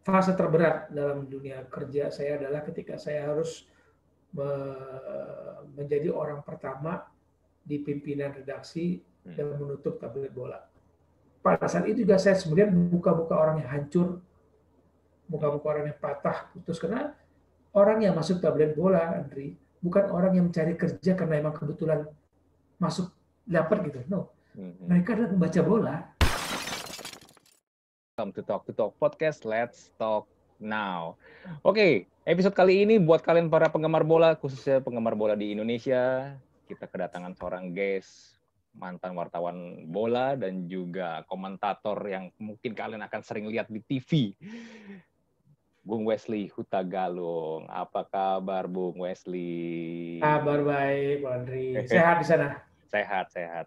fase terberat dalam dunia kerja saya adalah ketika saya harus menjadi orang pertama di pimpinan redaksi dan menutup tabloid bola. Pada saat itu juga saya sebenarnya muka-muka orang yang hancur, muka-muka orang yang patah, putus, karena orang yang masuk tabloid bola, Andri, bukan orang yang mencari kerja karena emang kebetulan masuk dapat gitu. No, mereka adalah pembaca bola. Welcome to Talk Podcast. Let's talk now. Oke, episode kali ini buat kalian para penggemar bola, khususnya penggemar bola di Indonesia, kita kedatangan seorang guest, mantan wartawan bola dan juga komentator yang mungkin kalian akan sering lihat di TV. Bung Wesley Hutagalung. Apa kabar Bung Wesley? Kabar baik, Pak Andri. Sehat di sana? Sehat. Ya.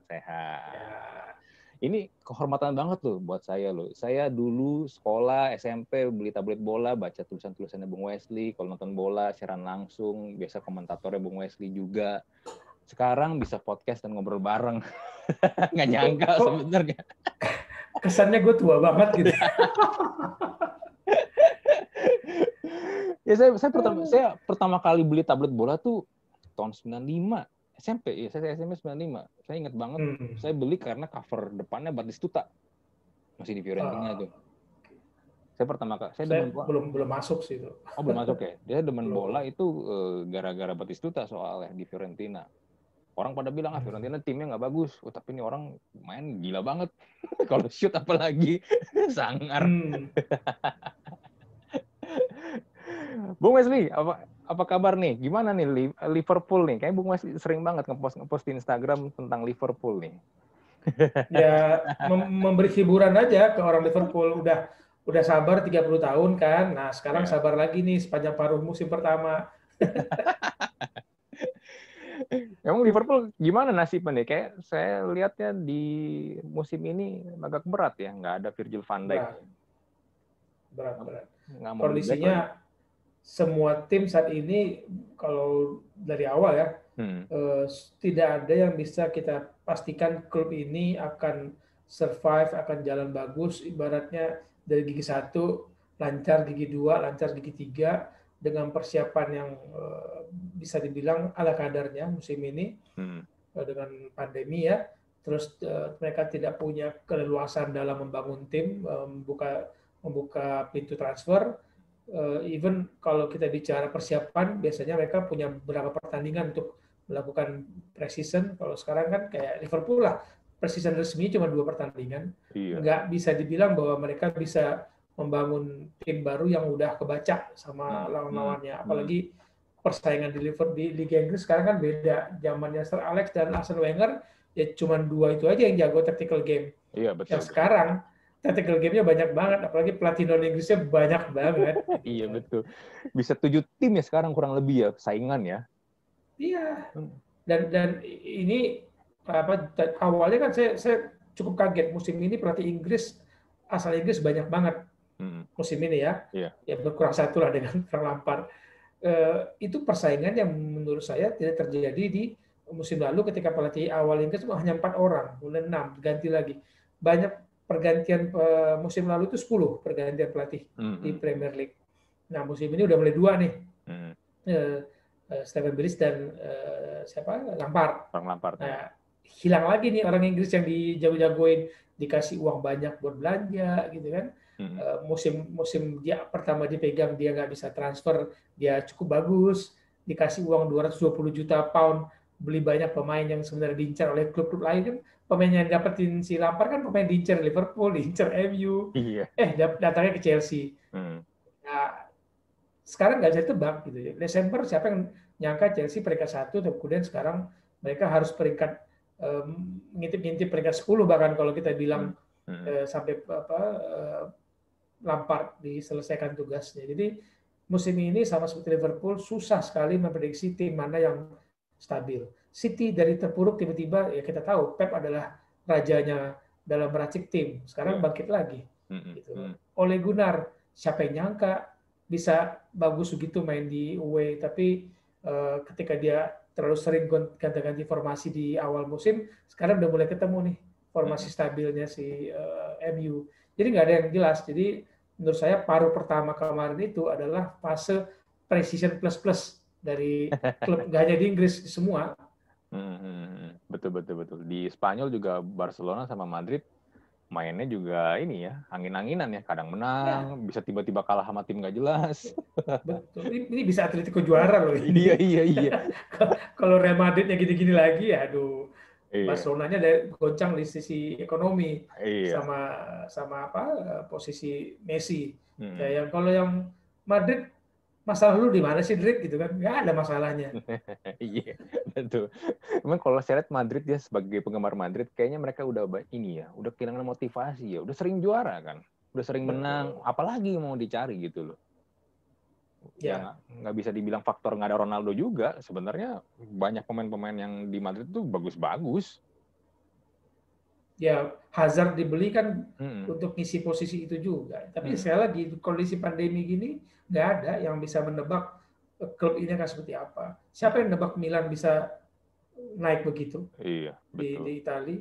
Ini kehormatan banget loh buat saya loh. Saya dulu sekolah SMP beli tablet bola, baca tulisan-tulisannya Bung Wesley. Kalau nonton bola, siaran langsung, biasa komentatornya Bung Wesley juga. Sekarang bisa podcast dan ngobrol bareng. Nggak nyangka sebenarnya. Kesannya gue tua banget gitu. Ya saya pertama kali beli tablet bola tuh tahun 95. SMP, ya saya SMP 95. Saya ingat banget, saya beli karena cover depannya Batistuta. Masih di Fiorentina tuh. Saya pertama kali, saya belum masuk sih itu. Oh, belum masuk ya. Dia demen bola itu gara-gara Batistuta soalnya di Fiorentina. Orang pada bilang, Fiorentina timnya nggak bagus. Oh, tapi ini orang main gila banget. Kalau shoot apalagi, sangar. Bung Wesley, apa kabar nih? Gimana nih Liverpool nih? Kayaknya Bung Wesley sering banget ngepost di Instagram tentang Liverpool nih. Ya, memberi hiburan aja ke orang Liverpool. Udah sabar 30 tahun kan. Nah, sekarang sabar lagi nih sepanjang paruh musim pertama. Emang Liverpool gimana nasibnya nih? Kayak saya lihatnya di musim ini agak berat ya, nggak ada Virgil van Dijk. Berat. Kondisinya semua tim saat ini kalau dari awal ya tidak ada yang bisa kita pastikan klub ini akan survive, akan jalan bagus. Ibaratnya dari gigi 1 lancar, gigi 2 lancar, gigi 3 dengan persiapan yang bisa dibilang ala kadarnya musim ini dengan pandemi ya. Terus mereka tidak punya keleluasan dalam membangun tim, membuka pintu transfer. Even kalau kita bicara persiapan, biasanya mereka punya beberapa pertandingan untuk melakukan pre-season. Kalau sekarang kan kayak Liverpool lah, pre-season resmi cuma 2 pertandingan. Nggak bisa dibilang bahwa mereka bisa membangun tim baru yang udah kebaca sama lawan-lawannya. Apalagi persaingan di Liverpool di Liga Inggris sekarang kan beda. Zamannya Sir Alex dan Arsene Wenger ya cuma 2 itu aja yang jago tactical game. Iya, betul. Yang sekarang tactical game-nya banyak banget, apalagi pelatih non-Inggrisnya banyak banget. Iya, betul. Bisa 7 tim ya sekarang kurang lebih ya, saingan ya. Iya. Dan ini awalnya kan saya cukup kaget musim ini pelatih Inggris asal Inggris banyak banget musim ini ya. Ya berkurang 1 lah dengan Frank Lampard. Itu persaingan yang menurut saya tidak terjadi di musim lalu ketika pelatih awal Inggris hanya 4 orang, kemudian 6 ganti lagi. Banyak pergantian musim lalu itu 10 pergantian pelatih di Premier League. Nah musim ini udah mulai 2 nih, Stephen Billis dan Lampard. Nah, hilang lagi nih orang Inggris yang dijago-jagoin, dikasih uang banyak buat belanja gitu kan. Musim dia pertama dipegang dia nggak bisa transfer, dia cukup bagus, dikasih uang 220 juta pound, beli banyak pemain yang sebenarnya diincar oleh klub-klub lain kan. Pemain yang dapetin si Lampard kan pemain diincar Liverpool, diincar MU, datangnya ke Chelsea. Nah, sekarang nggak bisa tebak gitu ya. Desember siapa yang nyangka Chelsea peringkat 1, tapi kemudian sekarang mereka harus peringkat ngintip-ngintip peringkat 10 bahkan kalau kita bilang sampai Lampard diselesaikan tugasnya. Jadi musim ini sama seperti Liverpool susah sekali memprediksi tim mana yang stabil. City dari terpuruk tiba-tiba ya kita tahu Pep adalah rajanya dalam meracik tim. Sekarang bangkit lagi. Gitu. Ole Gunnar, siapa yang nyangka bisa bagus begitu main di away, tapi ketika dia terlalu sering ganti-ganti formasi di awal musim, sekarang udah mulai ketemu nih formasi stabilnya si MU. Jadi nggak ada yang jelas. Jadi menurut saya paruh pertama kemarin itu adalah fase precision plus dari klub gak hanya di Inggris semua. Betul. Di Spanyol juga Barcelona sama Madrid mainnya juga ini ya, angin-anginan ya, kadang menang, bisa tiba-tiba kalah sama tim nggak jelas. Betul, ini bisa Atletico juara loh ini. Iya. Kalau Real Madridnya gini-gini lagi, aduh, Iya. Barcelonanya ada goncang di sisi ekonomi Iya. sama posisi Messi. Ya, kalau yang Madrid masalah lu di mana sih, Madrid gitu kan? Nggak ada masalahnya. Iya, betul. Cuman kalau saya lihat Madrid ya, sebagai penggemar Madrid, kayaknya mereka udah ini ya, udah kehilangan motivasi ya, udah sering juara kan, udah sering menang, apalagi mau dicari gitu loh. Ya nggak bisa dibilang faktor nggak ada Ronaldo juga. Sebenarnya banyak pemain-pemain yang di Madrid tuh bagus-bagus. Ya Hazard dibeli kan untuk ngisi posisi itu juga. Tapi sekali lagi kondisi pandemi gini nggak ada yang bisa menebak klub ini akan seperti apa. Siapa yang menebak Milan bisa naik begitu? Iya, betul. Di Italia.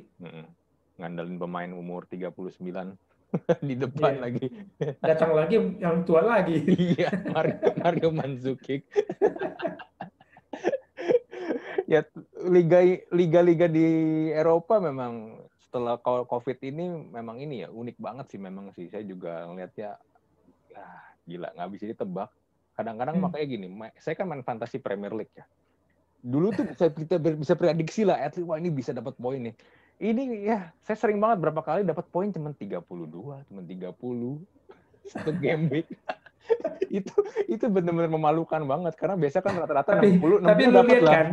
Ngandalin pemain umur 39 di depan lagi. Datang lagi yang tua lagi. Iya, Mario Mandzukic. Ya, liga-liga di Eropa memang setelah COVID ini memang ini ya unik banget sih memang sih. Saya juga ngelihatnya gila, nggak bisa ditebak. Kadang-kadang makanya gini, saya kan main fantasi Premier League ya. Dulu tuh kita bisa prediksi lah, at least wah ini bisa dapat poin nih. Ini ya, saya sering banget berapa kali dapat poin cuma 32, cuma 30 satu game week. itu benar-benar memalukan banget karena biasa kan rata-rata 60 tapi lu dapat lihat lah. Kan,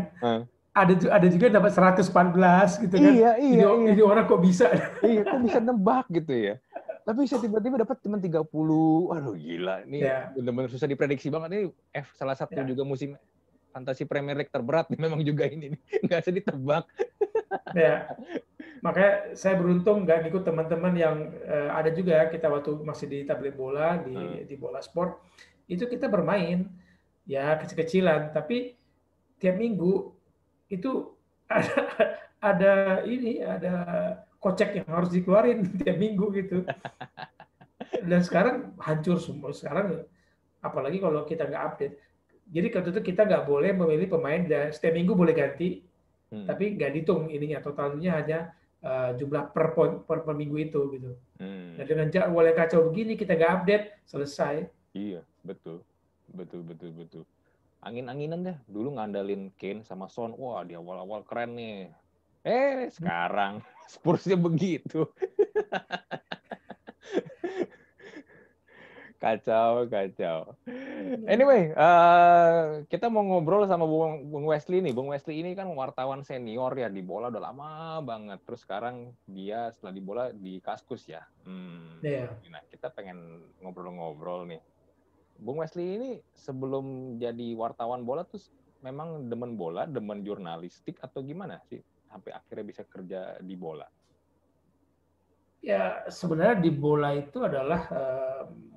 ada juga dapat 114 gitu kan. Iya. Ini orang kok bisa? Iya, kok bisa nebak gitu ya. Tapi saya tiba-tiba dapat cuma 30. Waduh gila, ini benar-benar susah diprediksi banget. Ini salah satu juga musim fantasi Premier League terberat memang juga ini. Nggak bisa ditebak. Ya, makanya saya beruntung nggak ngikut teman-teman yang ada juga ya, kita waktu masih di tablet bola, di bola sport, itu kita bermain ya kecil-kecilan, tapi tiap minggu itu ada kocek yang harus dikeluarin tiap minggu gitu. Dan sekarang hancur semua. Sekarang apalagi kalau kita nggak update. Jadi waktu itu kita nggak boleh memilih pemain dan setiap minggu boleh ganti, tapi nggak dihitung ininya, totalnya hanya jumlah per minggu itu gitu. Nah dengan jadwal yang kacau begini kita nggak update, selesai. Iya, betul. Angin-anginan deh. Dulu ngandalin Kane sama Son, wah di awal-awal keren nih. Sekarang Spursnya begitu. Kacau. Anyway, kita mau ngobrol sama Bung Wesley nih. Bung Wesley ini kan wartawan senior ya, di bola udah lama banget. Terus sekarang dia setelah di bola di Kaskus ya. Nah, kita pengen ngobrol-ngobrol nih. Bung Wesley ini sebelum jadi wartawan bola tuh memang demen bola, demen jurnalistik atau gimana sih sampai akhirnya bisa kerja di bola? Ya sebenarnya di bola itu adalah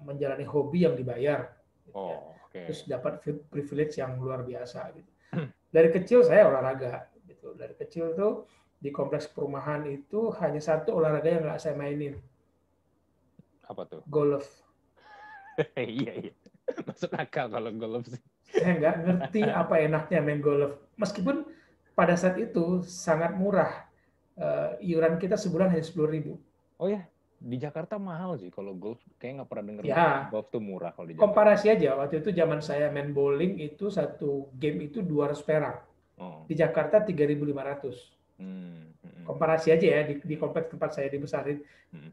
menjalani hobi yang dibayar, terus dapat privilege yang luar biasa. Gitu. Dari kecil saya olahraga, gitu. Dari kecil tuh di kompleks perumahan itu hanya satu olahraga yang nggak saya mainin. Apa tuh? Golf. Iya. Masuk akal kalau golf sih. Saya nggak ngerti apa enaknya main golf. Meskipun pada saat itu sangat murah. Iuran kita sebulan hanya 10.000. Oh ya, di Jakarta mahal sih kalau golf. Kayaknya nggak pernah dengar golf tuh murah kalau di Jakarta. Komparasi aja, waktu itu zaman saya main bowling itu satu game itu 200 perak. Di Jakarta 3.500. Komparasi aja ya, di kompleks tempat saya dibesarin.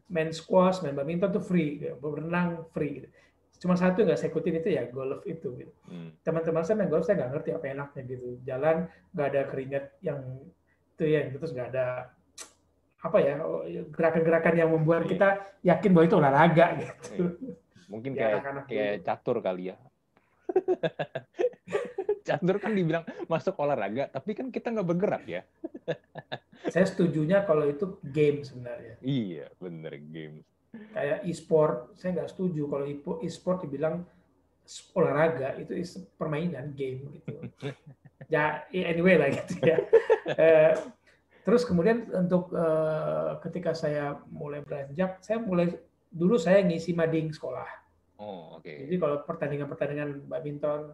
Main squash, main badminton tuh free, berenang free. Gitu. Cuma satu nggak saya ikutin itu ya golf itu. Gitu. Teman-teman saya main golf saya nggak ngerti apa enaknya gitu. Jalan nggak ada keringat yang itu ya, terus nggak ada apa ya gerakan-gerakan yang membuat kita yakin bahwa itu olahraga gitu. Mungkin kayak catur kali ya. Catur kan dibilang masuk olahraga, tapi kan kita nggak bergerak ya. Saya setujunya kalau itu game sebenarnya. Iya, bener game. Kayak e-sport, saya nggak setuju kalau e-sport dibilang olahraga, itu permainan game gitu. Ya anyway lah gitu ya. Terus kemudian untuk ketika saya mulai beranjak, saya mulai dulu saya ngisi mading sekolah. Oh, oke. Jadi kalau pertandingan badminton,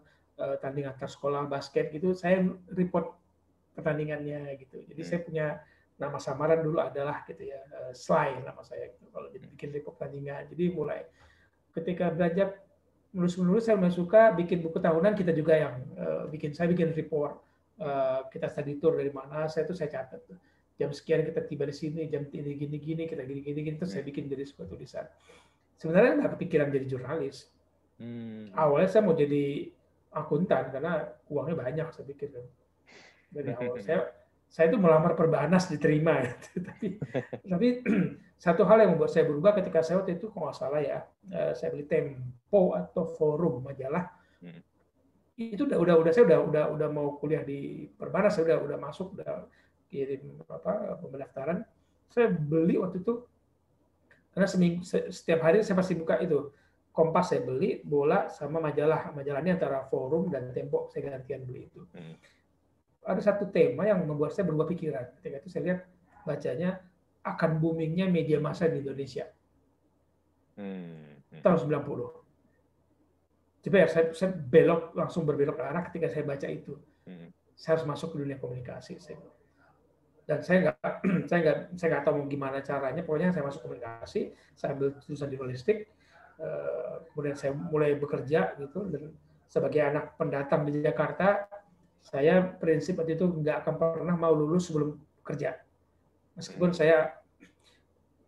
tanding antar sekolah basket gitu, saya report pertandingannya gitu. Jadi saya punya nama samaran dulu adalah gitu ya, Sly nama saya gitu. Kalau jadi bikin report pertandingan. Jadi mulai ketika belajar menulis saya mulai suka bikin buku tahunan, kita juga yang saya bikin report, kita study tour dari mana, saya catat jam sekian kita tiba di sini, jam ini gini kita gini terus saya bikin jadi sebuah tulisan. Sebenarnya nggak kepikiran jadi jurnalis. Awalnya saya mau jadi akuntan karena uangnya banyak, saya pikir kan. Dari awal saya itu melamar Perbanas diterima gitu. tapi satu hal yang membuat saya berubah ketika saya waktu itu kalau nggak salah ya, saya beli Tempo atau Forum majalah. Itu saya udah mau kuliah di Perbanas, saya udah masuk, udah kirim pendaftaran. Saya beli waktu itu karena setiap hari saya pasti buka itu Kompas, saya beli bola sama majalahnya antara Forum dan Tempo, saya gantian beli itu. Ada satu tema yang membuat saya berubah pikiran. Ketika itu saya lihat bacanya akan boomingnya media massa di Indonesia tahun 90. Coba ya, saya langsung berbelok ke arah ketika saya baca itu. Saya harus masuk ke dunia komunikasi. Dan saya nggak tahu gimana caranya. Pokoknya saya masuk komunikasi, saya ambil jurusan jurnalistik, kemudian saya mulai bekerja gitu. Dan sebagai anak pendatang di Jakarta, saya prinsip waktu itu nggak akan pernah mau lulus sebelum kerja. Meskipun saya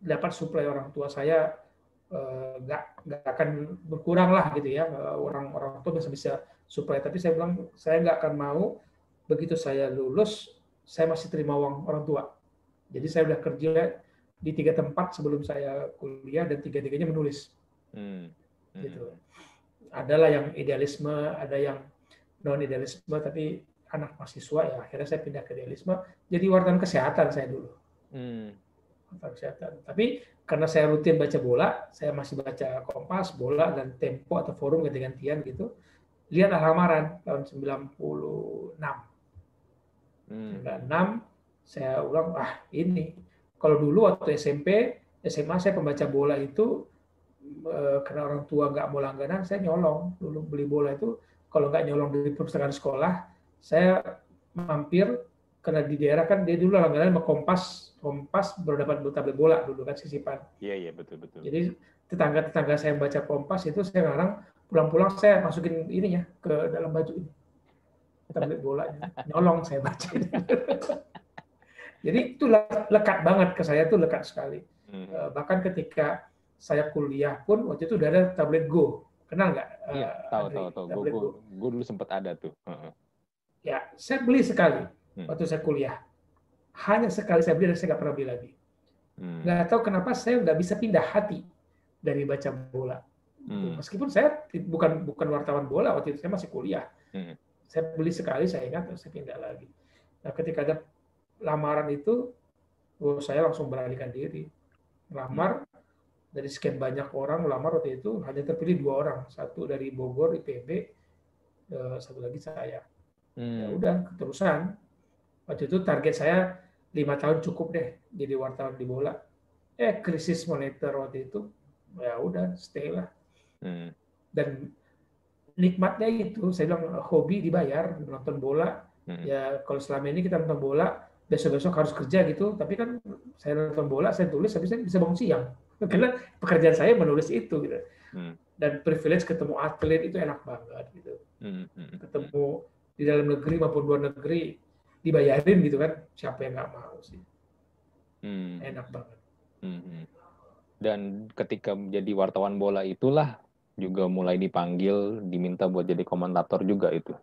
dapat suplai orang tua saya, nggak akan berkurang lah gitu ya, orang tua bisa suplai. Tapi saya bilang saya nggak akan mau begitu saya lulus saya masih terima uang orang tua. Jadi saya udah kerja di 3 tempat sebelum saya kuliah dan 3-tiganya menulis. Gitu. Adalah yang idealisme, ada yang non idealisme, tapi anak mahasiswa ya akhirnya saya pindah ke idealisme, jadi wartawan kesehatan saya dulu. Wartawan kesehatan. Tapi karena saya rutin baca bola, saya masih baca Kompas, bola dan Tempo atau Forum ganti-gantian gitu. Lihat lamaran tahun 96. 96 saya ulang, ini kalau dulu waktu SMP, SMA saya pembaca bola itu karena orang tua nggak mau langganan, saya nyolong dulu beli bola itu. Kalau nggak nyolong dari perpustakaan sekolah, saya mampir karena di daerah kan dia dulu langganan sama Kompas baru dapat tablet bola dulu kan sisipan. Iya betul. Jadi tetangga saya baca Kompas itu saya ngarang pulang-pulang saya masukin ininya ke dalam baju ini tablet bolanya, nyolong saya baca. Jadi itu lekat banget ke saya, tuh lekat sekali. Bahkan ketika saya kuliah pun waktu itu udah ada tablet Go. Kenal nggak? Iya, tahu. Gue dulu sempat ada tuh. Ya, saya beli sekali waktu saya kuliah. Hanya sekali saya beli dan saya nggak pernah beli lagi. Nggak tahu kenapa saya nggak bisa pindah hati dari baca bola. Meskipun saya bukan wartawan bola waktu itu, saya masih kuliah. Saya beli sekali, saya ingat, saya pindah lagi. Nah, ketika ada lamaran itu, saya langsung beranikan diri. Melamar, dari sekian banyak orang melamar waktu itu, hanya terpilih 2 orang. Satu dari Bogor, IPB, satu lagi saya. Ya udah, keterusan. Waktu itu target saya 5 tahun cukup deh, jadi wartawan di bola. Krisis moneter waktu itu, ya udah, stay lah. Dan nikmatnya itu, saya bilang hobi dibayar, nonton bola. Ya kalau selama ini kita nonton bola, besok-besok harus kerja gitu. Tapi kan saya nonton bola, saya tulis, tapi saya bisa bangun siang. Karena pekerjaan saya menulis itu gitu. Dan privilege ketemu atlet itu enak banget gitu. Ketemu di dalam negeri maupun luar negeri dibayarin gitu kan, siapa yang nggak mau sih. Enak banget. Dan ketika menjadi wartawan bola itulah juga mulai dipanggil, diminta buat jadi komentator juga itu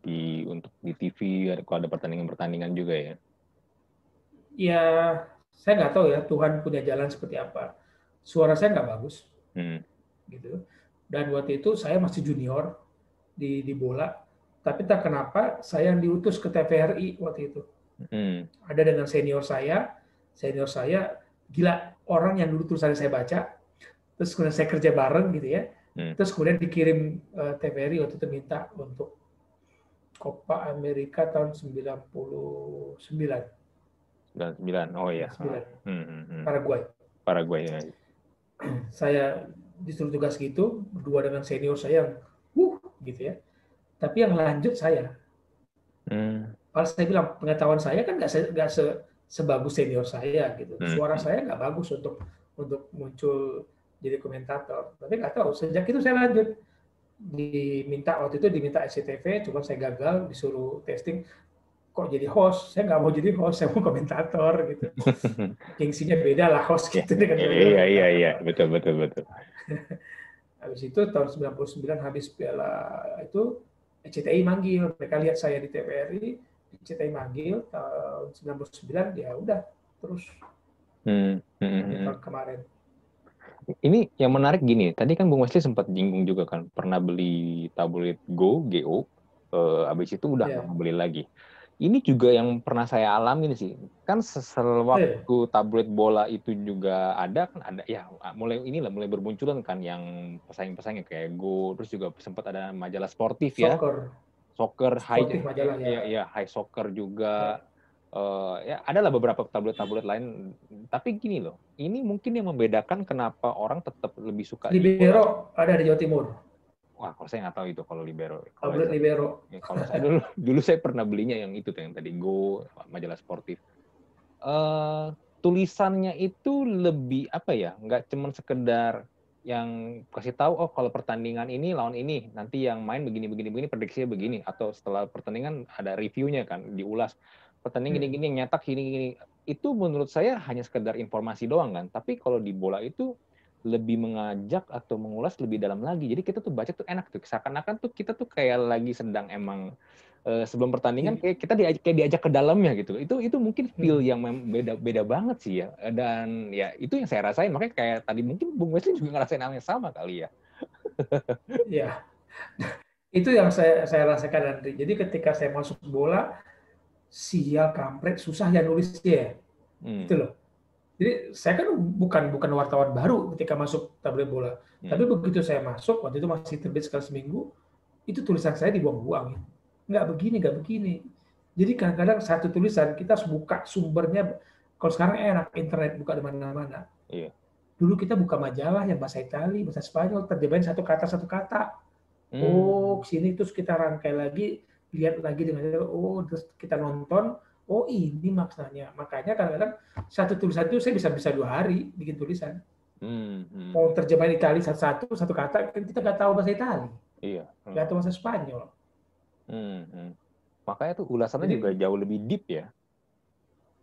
untuk di TV kalau ada pertandingan juga ya. Ya, saya nggak tahu ya Tuhan punya jalan seperti apa. Suara saya nggak bagus, gitu. Dan waktu itu saya masih junior di bola, tapi tak kenapa saya yang diutus ke TVRI waktu itu. Ada dengan senior saya gila, orang yang dulu tulisan saya baca, terus kemudian saya kerja bareng gitu ya. Terus kemudian dikirim TVRI waktu itu minta untuk Copa America tahun 99. 99, oh ya. Paraguay ya. saya disuruh tugas gitu berdua dengan senior saya yang gitu ya. Tapi yang lanjut saya. Kalau saya bilang pengetahuan saya kan nggak sebagus senior saya gitu. Suara saya nggak bagus untuk muncul jadi komentator. Tapi nggak tahu sejak itu saya lanjut waktu itu diminta SCTV, cuma saya gagal, disuruh testing. Kok jadi host? Saya nggak mau jadi host, saya mau komentator gitu. Gengsinya beda lah host gitu dengan Iya, betul. Habis itu tahun 99 habis piala itu CTI manggil, mereka lihat saya di TVRI, CTI manggil tahun 99 ya udah terus tahun kemarin. Ini yang menarik gini, tadi kan Bung Wesley sempat jinggung juga kan, pernah beli tabloid GO, habis itu udah nggak beli lagi. Ini juga yang pernah saya alami sih, kan sewaktu tabloid bola itu juga ada ya mulai bermunculan kan yang pesaing-pesaingnya kayak GO, terus juga sempat ada majalah sportif ya, soccer sportif, high soccer juga. Ya adalah beberapa tabloid lain, tapi gini loh, ini mungkin yang membedakan kenapa orang tetap lebih suka Libero ada di Jawa Timur. Wah, kalau saya nggak tahu itu kalau Libero. Tabloid Libero. Kalau saya dulu saya pernah belinya yang itu yang tadi Go, majalah sportif. Tulisannya itu lebih apa ya? Nggak cuma sekedar yang kasih tahu kalau pertandingan ini lawan ini nanti yang main begini prediksinya begini, atau setelah pertandingan ada reviewnya kan diulas pertandingan gini yang nyetak gini. Itu menurut saya hanya sekedar informasi doang kan, tapi kalau di bola itu lebih mengajak atau mengulas lebih dalam lagi. Jadi kita tuh baca tuh enak tuh, seakan-akan tuh kita tuh kayak lagi sedang emang sebelum pertandingan kayak kita diajak ke dalamnya gitu. Itu mungkin feel yang beda banget sih ya. Dan ya itu yang saya rasain, makanya kayak tadi mungkin Bung Wesley juga ngerasain hal yang sama kali ya. Iya. Itu yang saya rasakan nanti. Jadi ketika saya masuk bola, sial kampret, susah ya nulisnya. Gitu loh. Jadi saya kan bukan wartawan baru ketika masuk tabloid bola. Tapi begitu saya masuk, waktu itu masih terbit sekali seminggu, itu tulisan saya dibuang-buang. Nggak begini. Jadi kadang-kadang satu tulisan kita harus buka sumbernya. Kalau sekarang enak, internet buka di mana-mana. Iya. Dulu kita buka majalah yang bahasa Itali, bahasa Spanyol, terjemahin satu kata. Sini terus kita rangkai lagi, lihat lagi dengan terus kita nonton. Ini maksudnya. Makanya kadang-kadang satu tulisan itu saya bisa 2 hari bikin tulisan. Mau terjemahin Itali satu kata, kita nggak tahu bahasa Itali. Iya. Nggak tahu bahasa Spanyol. Makanya tuh ulasannya juga jauh lebih deep ya.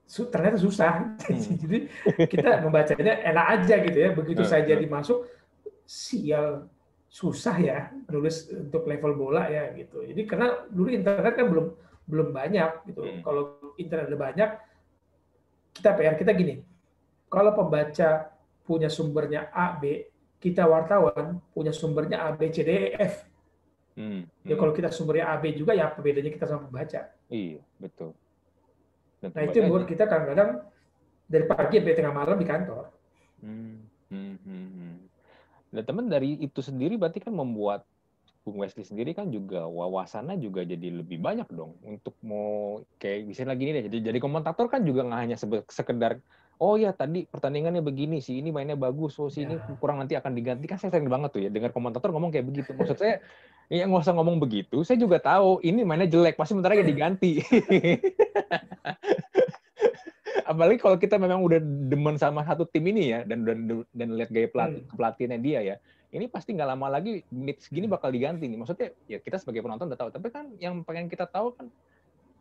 Ternyata susah. Jadi kita membacanya enak aja gitu ya. Begitu saya jadi masuk, sial susah ya nulis untuk level bola ya gitu. Jadi karena dulu internet kan belum banyak gitu. Kalau internet udah banyak, PR kita gini. Kalau pembaca punya sumbernya A, B, kita wartawan punya sumbernya A, B, C, D, E, F. Ya kalau kita sumbernya A, B juga ya apa bedanya kita sama pembaca? Iya, betul. Nah itu yang buat kita kadang-kadang dari pagi sampai tengah malam di kantor. Dan teman dari itu sendiri berarti kan membuat Bung Wesley sendiri kan juga wawasannya juga jadi lebih banyak dong untuk mau kayak misalnya gini deh, jadi komentator kan juga nggak hanya sekedar ya tadi pertandingannya begini sih, ini mainnya bagus, si ini kurang nanti akan diganti. Kan saya sering banget tuh ya dengar komentator ngomong kayak begitu. Maksud saya ya nggak usah ngomong begitu, saya juga tahu ini mainnya jelek pasti bentar lagi diganti. Apalagi kalau kita memang udah demen sama satu tim ini ya, dan lihat gaya pelatihnya dia ya, ini pasti nggak lama lagi menit segini bakal diganti nih. Maksudnya ya kita sebagai penonton udah tahu, tapi kan yang pengen kita tahu kan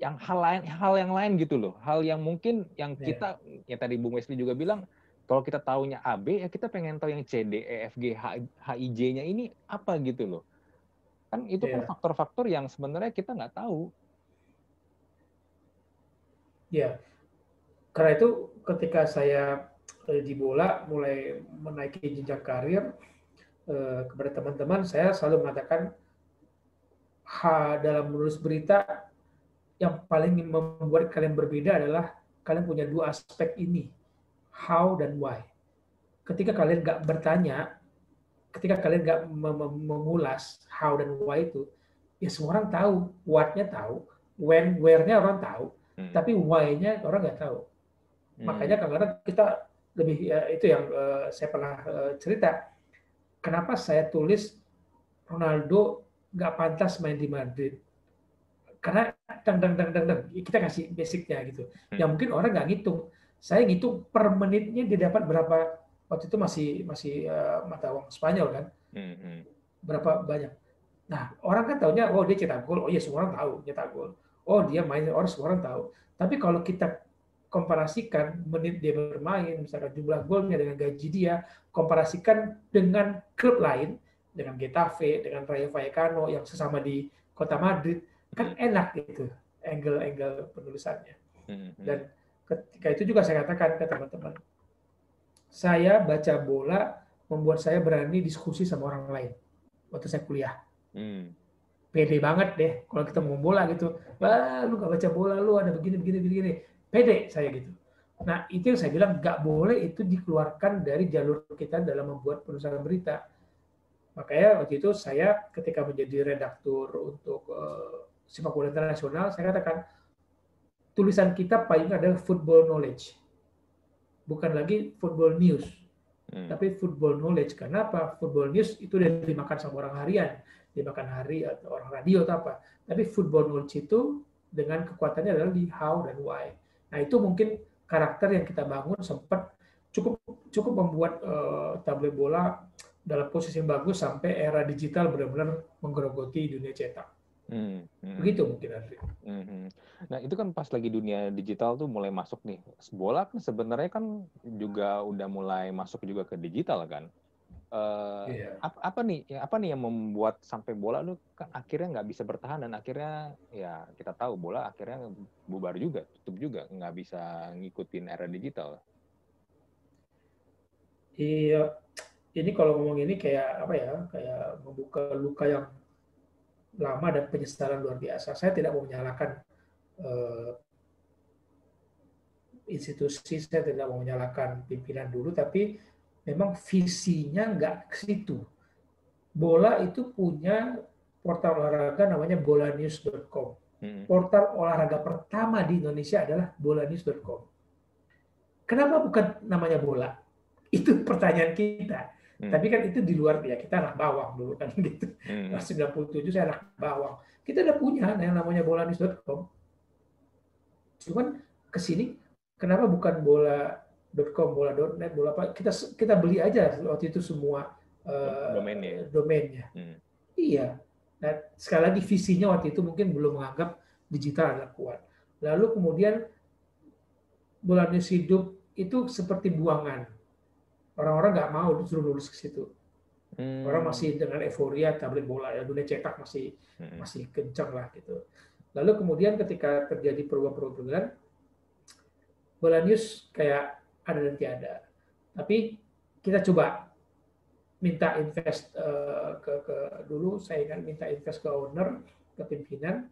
yang hal yang lain gitu loh, hal yang mungkin yang kita yang tadi Bung Wesley juga bilang, kalau kita taunya AB ya kita pengen tahu yang C, D, E, F, G, H, I, J-nya ini apa gitu loh. Kan itu kan faktor-faktor yang sebenarnya kita nggak tahu. Ya. Karena itu ketika saya di bola mulai menaiki jenjang karir, kepada teman-teman saya selalu mengatakan dalam menulis berita yang paling membuat kalian berbeda adalah kalian punya 2 aspek ini, how dan why. Ketika kalian nggak bertanya, ketika kalian nggak mengulas how dan why itu, ya semua orang tahu, what-nya tahu, where-nya orang tahu, tapi why-nya orang nggak tahu. Makanya kadang-kadang kita lebih itu yang saya pernah cerita. Kenapa saya tulis Ronaldo nggak pantas main di Madrid? Karena kita kasih basicnya gitu. Yang mungkin orang nggak ngitung. Saya ngitung per menitnya dia dapat berapa. Waktu itu masih mata uang Spanyol kan. Berapa banyak. Nah, orang kan taunya, oh dia cetak gol. Oh iya, semua orang tahu cetak gol. Oh dia main, orang semua orang tahu. Tapi kalau kita komparasikan menit dia bermain, misalkan jumlah golnya dengan gaji dia, komparasikan dengan klub lain, dengan Getafe, dengan Rayo Vallecano yang sesama di kota Madrid, kan enak gitu angle penulisannya. Dan ketika itu juga saya katakan ke teman-teman, saya baca bola membuat saya berani diskusi sama orang lain waktu saya kuliah. Pede banget deh kalau kita ngomong bola gitu. Wah, lu gak baca bola, lu ada begini. Pede saya gitu. Nah, itu yang saya bilang gak boleh itu dikeluarkan dari jalur kita dalam membuat penulisan berita. Makanya waktu itu saya ketika menjadi redaktur untuk sepak bola internasional, saya katakan tulisan kita paling adalah football knowledge. Bukan lagi football news. Tapi football knowledge. Kenapa? Football news itu udah dimakan sama orang harian. Dimakan hari atau orang radio atau apa. Tapi football knowledge itu dengan kekuatannya adalah di how dan why. Nah itu mungkin karakter yang kita bangun sempat cukup membuat tabloid bola dalam posisi yang bagus sampai era digital benar-benar menggerogoti dunia cetak. Begitu mungkin Andri. Nah itu kan pas lagi dunia digital tuh mulai masuk nih. Bola kan sebenarnya kan juga udah mulai masuk juga ke digital kan. Apa nih yang membuat sampai bola lu kan akhirnya nggak bisa bertahan dan akhirnya ya kita tahu bola akhirnya bubar juga, tutup juga, nggak bisa ngikutin era digital. Iya, ini kalau ngomong ini kayak apa ya, kayak membuka luka yang lama dan penyesalan luar biasa. Saya tidak mau menyalahkan institusi, saya tidak mau menyalahkan pimpinan dulu, tapi memang visinya nggak ke situ. Bola itu punya portal olahraga namanya bolanews.com. Portal olahraga pertama di Indonesia adalah bolanews.com. Kenapa bukan namanya bola? Itu pertanyaan kita. Tapi kan itu di luar ya, kita anak bawang dulu kan gitu. 97 saya anak bawang. Kita udah punya yang namanya bolanews.com. Cuman kesini kenapa bukan bola.com, bola.net, bola apa? Kita beli aja waktu itu semua domainnya. Iya. Nah, sekali lagi visinya waktu itu mungkin belum menganggap digital adalah kuat. Lalu kemudian bola news hidup itu seperti buangan. Orang-orang nggak mau disuruh nulis ke situ. Orang masih dengan euforia tablet bola ya, dunia cetak masih kencang lah gitu. Lalu kemudian ketika terjadi perubahan-perubahan, bola news kayak ada dan tiada. Tapi kita coba minta invest dulu saya kan minta invest ke owner, ke pimpinan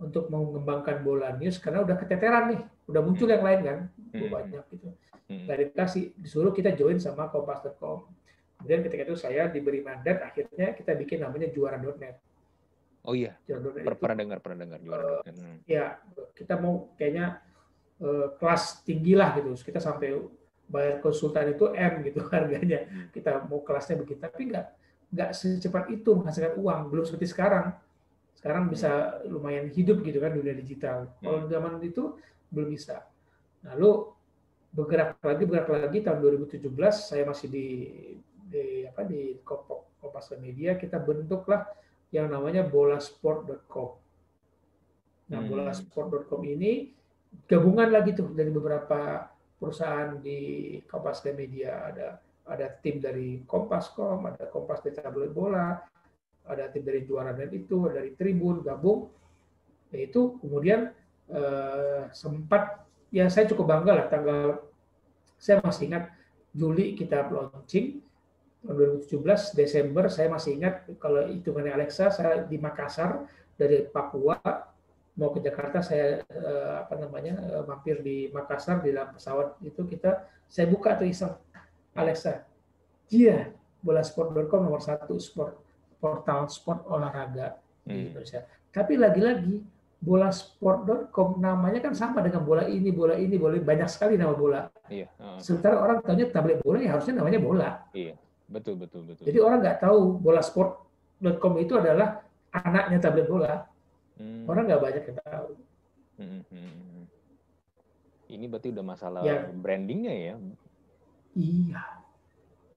untuk mengembangkan bola news karena udah keteteran nih, udah muncul yang lain kan, banyak gitu. Nggak dikasih, disuruh kita join sama kompas.com. Kemudian ketika itu saya diberi mandat, akhirnya kita bikin namanya juara.net. Oh iya, pernah dengar juara.net. Ya, kita mau kayaknya kelas tinggi lah gitu, kita sampai bayar konsultan itu M gitu harganya. Kita mau kelasnya begitu, tapi nggak secepat itu menghasilkan uang, belum seperti sekarang. Sekarang bisa lumayan hidup gitu kan dunia digital. Kalau zaman itu belum bisa. Lalu bergerak lagi tahun 2017 saya masih di Kompas Media, kita bentuklah yang namanya bolasport.com. Nah, bolasport.com ini gabungan lagi tuh dari beberapa perusahaan di Kompas Media, ada tim dari Kompas.com, ada Kompas dari tabloid bola, ada tim dari Juara.net itu, dari Tribun gabung. Itu kemudian sempat ya saya cukup bangga lah, saya masih ingat Juli kita launching tahun 2017, Desember saya masih ingat, kalau hitungannya Alexa saya di Makassar dari Papua mau ke Jakarta, saya mampir di Makassar di dalam pesawat itu saya buka tuh iseng Alexa, iya bolasport.com nomor 1 portal sport olahraga di Indonesia. Tapi lagi-lagi bolasport.com namanya kan sama dengan bola ini, banyak sekali nama bola. Iya. Sementara orang tahunya tablet bola, ya harusnya namanya bola. Iya, betul. Jadi orang nggak tahu bolasport.com itu adalah anaknya tablet bola. Orang nggak banyak yang tahu. Ini berarti udah masalah ya. Brandingnya ya? Iya.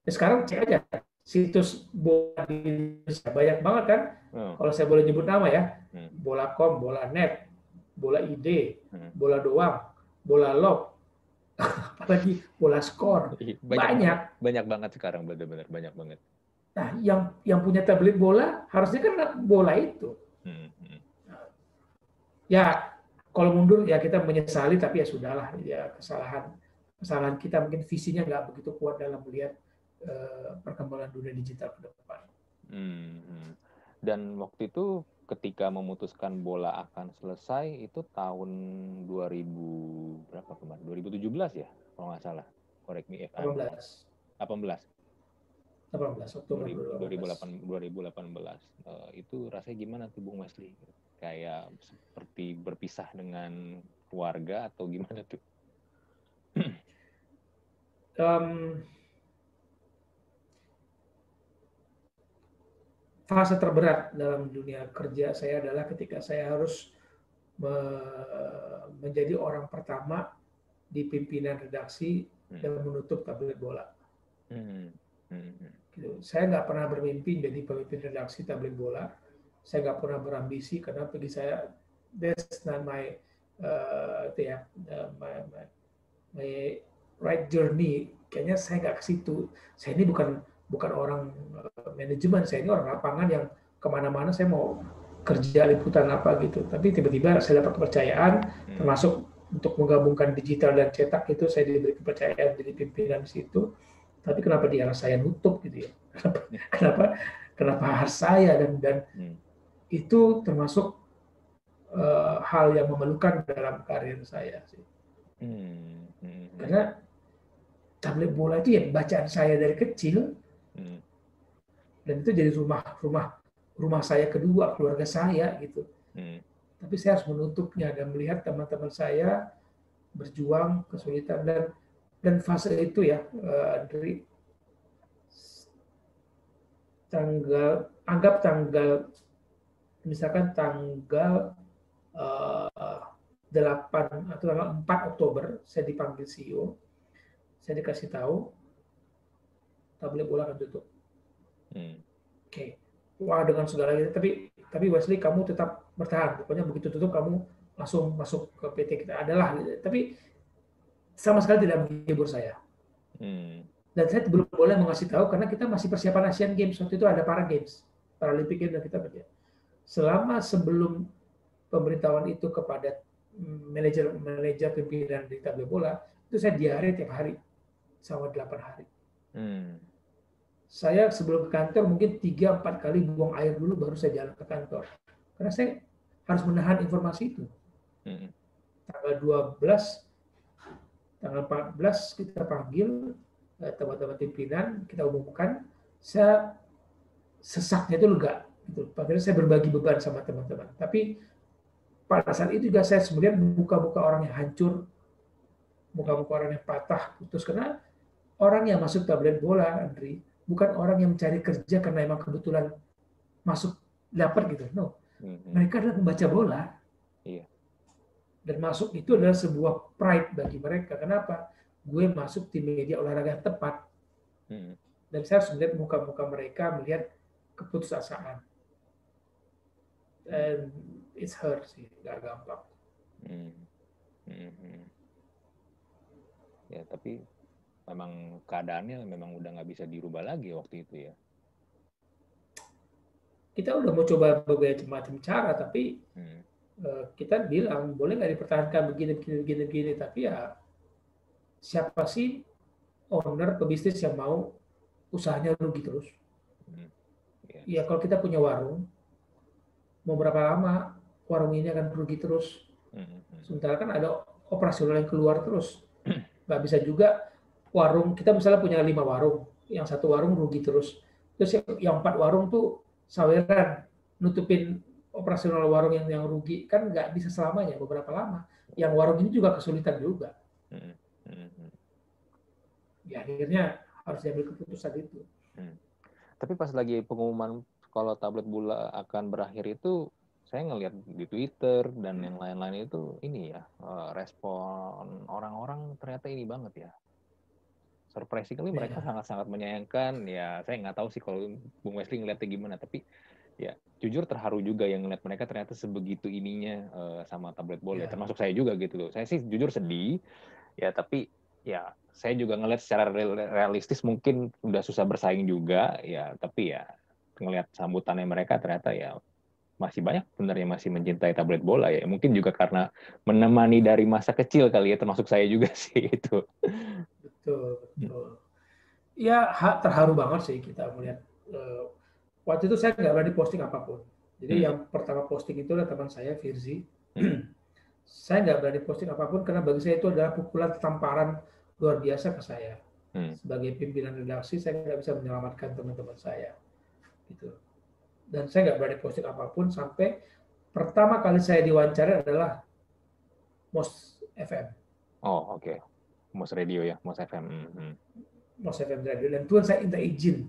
Sekarang cek aja situs bola di Indonesia banyak banget kan. Kalau saya boleh nyebut nama ya, bola.com, bola.net, bola ID, bola doang, bola log, apalagi bola skor. Banyak banget sekarang, benar-benar banyak banget. Nah, yang punya tablet bola harusnya kan bola itu. Ya, kalau mundur ya kita menyesali, tapi ya sudahlah, ya kesalahan kita, mungkin visinya nggak begitu kuat dalam melihat perkembangan dunia digital ke depan. Dan waktu itu ketika memutuskan bola akan selesai itu tahun 2000 berapa kemarin? 2017 ya, kalau nggak salah. Correct me if I'm wrong. 18 Oktober 2018. Itu rasanya gimana tuh Bung Wesley? Kayak seperti berpisah dengan keluarga atau gimana tuh? Fase terberat dalam dunia kerja saya adalah ketika saya harus menjadi orang pertama di pimpinan redaksi dan menutup tablet bola. Gitu. Saya nggak pernah bermimpi jadi pemimpin redaksi tablet bola. Saya nggak pernah berambisi karena bagi saya that's not my my right journey. Kayaknya saya nggak ke situ. Saya ini bukan orang manajemen, saya ini orang lapangan yang kemana-mana saya mau kerja liputan apa gitu. Tapi tiba-tiba saya dapat kepercayaan, termasuk untuk menggabungkan digital dan cetak itu saya diberi kepercayaan jadi pimpinan di situ. Tapi kenapa di arah saya nutup gitu ya? Kenapa harus saya dan itu termasuk hal yang memalukan dalam karir saya sih. Karena tablet bola itu ya bacaan saya dari kecil. Dan itu jadi rumah saya kedua, keluarga saya gitu. Tapi saya harus menutupnya dan melihat teman-teman saya berjuang kesulitan dan fase itu ya, Andri, anggap misalkan tanggal 8 atau tanggal 4 Oktober saya dipanggil CEO, saya dikasih tahu tablet bola akan tutup. Oke. Wah, dengan segala itu, tapi Wesley kamu tetap bertahan. Pokoknya begitu tutup kamu langsung masuk ke PT kita adalah. Tapi sama sekali tidak menghibur saya. Dan saya belum boleh mengasih tahu karena kita masih persiapan Asian Games. Waktu itu ada Para Games, Paralympic Games dan kita kerja. Selama sebelum pemberitahuan itu kepada manajer pimpinan di tablet bola, itu saya diare tiap hari selama 8 hari. Saya sebelum ke kantor mungkin 3-4 kali buang air dulu baru saya jalan ke kantor. Karena saya harus menahan informasi itu. Tanggal 12, tanggal 14 kita panggil teman-teman pimpinan, kita umumkan, saya sesaknya itu lega. Gitu. Padahal saya berbagi beban sama teman-teman. Tapi pada saat itu juga saya sebenarnya muka-muka orang yang hancur, muka-muka orang yang patah, putus. Karena orang yang masuk tablet bola, Andri, bukan orang yang mencari kerja karena emang kebetulan masuk dapat gitu. No. Mereka adalah pembaca bola. Iya. Dan masuk itu adalah sebuah pride bagi mereka. Kenapa? Gue masuk tim media olahraga yang tepat. Dan saya harus melihat muka-muka mereka, melihat keputusasaan. And it's hard sih, nggak gampang. Ya, tapi memang keadaannya memang udah nggak bisa dirubah lagi waktu itu ya. Kita udah mau coba berbagai macam cara, tapi kita bilang boleh nggak dipertahankan begini, tapi ya siapa sih owner pebisnis yang mau usahanya rugi terus? Ya kalau kita punya warung, mau berapa lama warung ini akan rugi terus? Sementara kan ada operasional yang keluar terus, nggak bisa juga. Warung kita misalnya punya 5 warung, yang satu warung rugi terus yang 4 warung tuh saweran nutupin operasional warung yang rugi kan nggak bisa selamanya, beberapa lama. Yang warung ini juga kesulitan juga. Ya akhirnya harus diambil keputusan itu. Tapi pas lagi pengumuman kalau tablet bola akan berakhir itu, saya ngelihat di Twitter dan yang lain-lain itu ini ya, respon orang-orang ternyata ini banget ya. Surprisingly mereka sangat-sangat menyayangkan. Ya saya nggak tahu sih kalau Bung Wesley ngeliatnya gimana, tapi ya jujur terharu juga yang ngeliat mereka ternyata sebegitu ininya sama tablet bola. Termasuk saya juga gitu loh. Saya sih jujur sedih ya, tapi ya saya juga ngeliat secara realistis mungkin udah susah bersaing juga ya, tapi ya ngeliat sambutannya mereka ternyata ya masih banyak sebenarnya masih mencintai tablet bola ya. Mungkin juga karena menemani dari masa kecil kali ya, termasuk saya juga sih itu. Betul. Ya terharu banget sih kita melihat. Waktu itu saya nggak berani posting apapun. Jadi yang pertama posting itu adalah teman saya, Firzi. Saya nggak berani posting apapun karena bagi saya itu adalah pukulan tamparan luar biasa ke saya. Sebagai pimpinan redaksi, saya nggak bisa menyelamatkan teman-teman saya. Gitu. Dan saya nggak berani posting apapun sampai pertama kali saya diwawancara adalah MOS FM. Oh oke. MOS Radio ya, MOS FM. MOS FM Radio. Dan Tuhan saya minta izin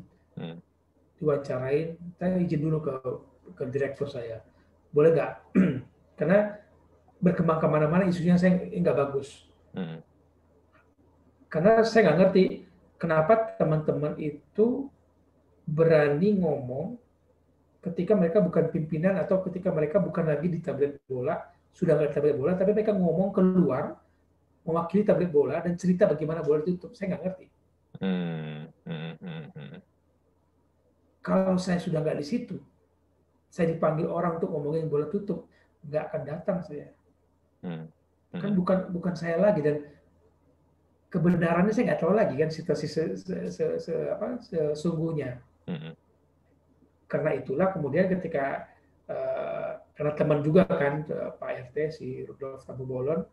diwawancarain. Saya izin dulu ke direktur saya. Boleh nggak? Karena berkembang kemana-mana isunya saya nggak bagus. Karena saya nggak ngerti kenapa teman-teman itu berani ngomong ketika mereka bukan pimpinan atau ketika mereka bukan lagi di tablet bola, sudah nggak di tablet bola, tapi mereka ngomong keluar mewakili tablet bola dan cerita bagaimana bola ditutup. Saya nggak ngerti. Kalau saya sudah nggak di situ, saya dipanggil orang untuk ngomongin bola tutup, nggak akan datang saya. Kan bukan saya lagi, dan kebenarannya saya nggak tahu lagi kan situasi sesungguhnya. Karena itulah kemudian ketika karena teman juga kan Pak RT si Rudolf Tabubolon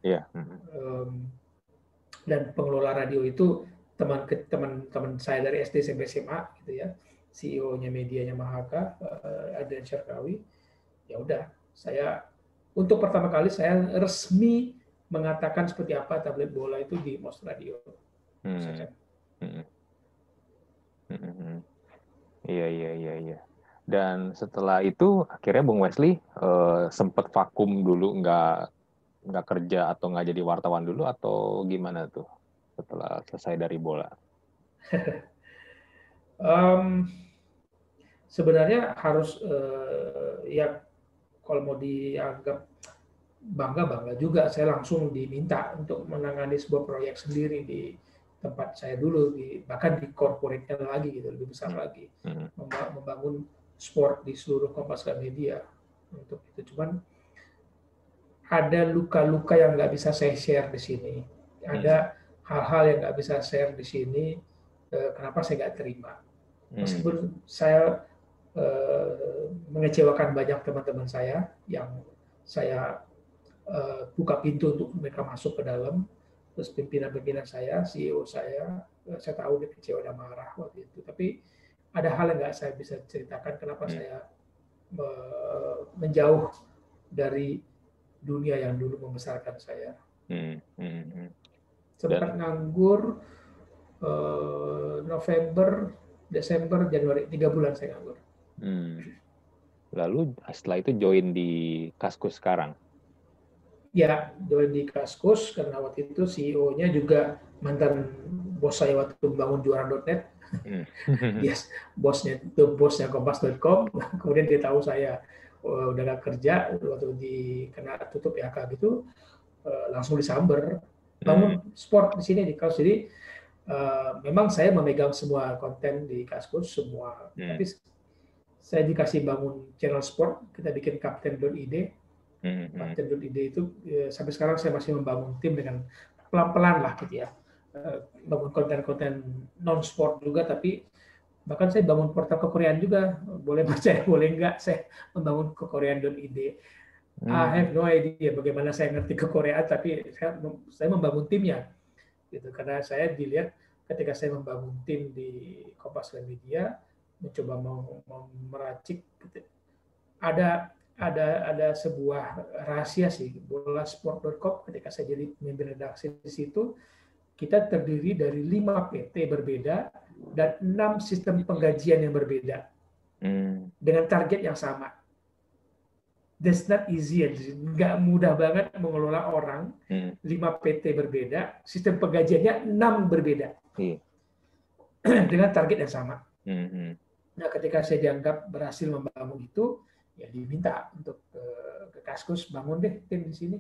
dan pengelola radio itu teman saya dari SD sampai SMA gitu ya, CEO-nya medianya Mahaka, Adrian Syarkawi. Ya udah, saya untuk pertama kali saya resmi mengatakan seperti apa tablet bola itu di MOS Radio. Iya. Dan setelah itu akhirnya Bung Wesley sempat vakum dulu, nggak kerja atau nggak jadi wartawan dulu atau gimana tuh setelah selesai dari bola? Sebenarnya harus ya kalau mau dianggap bangga juga, saya langsung diminta untuk menangani sebuah proyek sendiri di tempat saya dulu, bahkan di corporate-nya lagi gitu, lebih besar lagi, membangun sport di seluruh Kompas Media untuk itu. Cuman ada luka-luka yang nggak bisa saya share di sini, ada hal-hal yang nggak bisa share di sini. Kenapa saya nggak terima? Meskipun saya mengecewakan banyak teman-teman saya yang saya buka pintu untuk mereka masuk ke dalam, terus pimpinan-pimpinan saya, CEO saya tahu dia kecewa dan marah waktu itu. Tapi ada hal yang nggak saya bisa ceritakan kenapa saya menjauh dari dunia yang dulu membesarkan saya. Sempat nganggur November, Desember, Januari, 3 bulan saya nganggur. Lalu setelah itu join di Kaskus sekarang? Ya, join di Kaskus karena waktu itu CEO-nya juga mantan bos saya waktu membangun juara.net. Yes, bosnya Kompas.com. Kemudian dia tahu saya udah gak kerja waktu kena tutup PHK gitu, langsung disamber. Bangun sport di sini di Kaskus. Jadi memang saya memegang semua konten di Kaskus semua. Tapi saya dikasih bangun channel sport, kita bikin Kapten.id. Kapten.id itu sampai sekarang saya masih membangun tim dengan pelan-pelan lah gitu ya. Bangun konten-konten non-sport juga, tapi bahkan saya bangun portal kekoreaan juga. Boleh percaya, boleh enggak, saya membangun kekoreaan.id. I have no idea bagaimana saya ngerti kekoreaan, tapi saya membangun timnya. Gitu. Karena saya dilihat ketika saya membangun tim di Kompas Media, mencoba meracik gitu. ada sebuah rahasia sih, bolasport.com ketika saya jadi pemimpin redaksi di situ, kita terdiri dari 5 PT berbeda dan 6 sistem penggajian yang berbeda dengan target yang sama. That's not easy, nggak mudah banget mengelola orang. 5 PT berbeda, sistem penggajiannya 6 berbeda dengan target yang sama. Nah, ketika saya dianggap berhasil membangun itu, ya diminta untuk ke Kaskus bangun deh tim di sini.